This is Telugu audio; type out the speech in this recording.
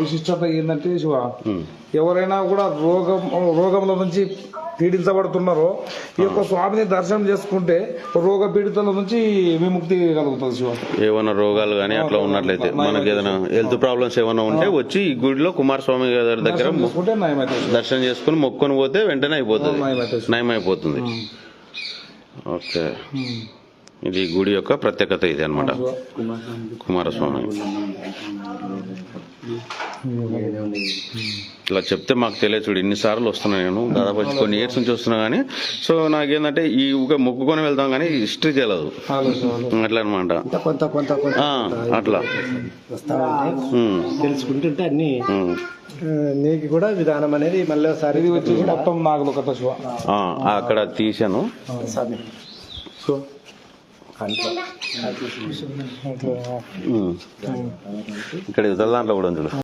విశిష్టత ఏంటంటే శివ, ఎవరైనా కూడా రోగంలో నుంచి పీడించబడుతున్నారో ఈ యొక్క స్వామిని దర్శనం చేసుకుంటే రోగ పీడితుల నుంచి విముక్తి కలుగుతుంది శివ. ఏమైనా రోగాలు కానీ అట్లా ఉన్నట్లయితే మనకి ఏదైనా హెల్త్ ప్రాబ్లమ్స్ ఏమైనా ఉంటే వచ్చి ఈ గుడిలో కుమారస్వామి గారి దగ్గర దర్శనం చేసుకుని మొక్కుని పోతే వెంటనే అయిపోతుంది, నయమైపోతుంది. ఓకే, ఇది గుడి యొక్క ప్రత్యేకత ఇది అన్నమాట. కుమారస్వామి ఇట్లా చెప్తే మాకు తెలియదు. చూడు ఇన్నిసార్లు వస్తున్నా నేను, దాదాపు కొన్ని ఇయర్స్ నుంచి వస్తున్నా కానీ. సో నాకేంటంటే ఈ మొక్కుకొని వెళ్తాం కానీ హిస్టరీ తెలియదు అట్లా అనమాట. అట్లా తెలుసుకుంటుంటే అన్ని నీకు కూడా విధానం అనేది మళ్ళీ ఒకసారి వచ్చి మొత్తం నాగులు కథ శివ. అక్కడ తీసాను. ఇక్కడ ఇతర దాంట్లో కూడా చూడు.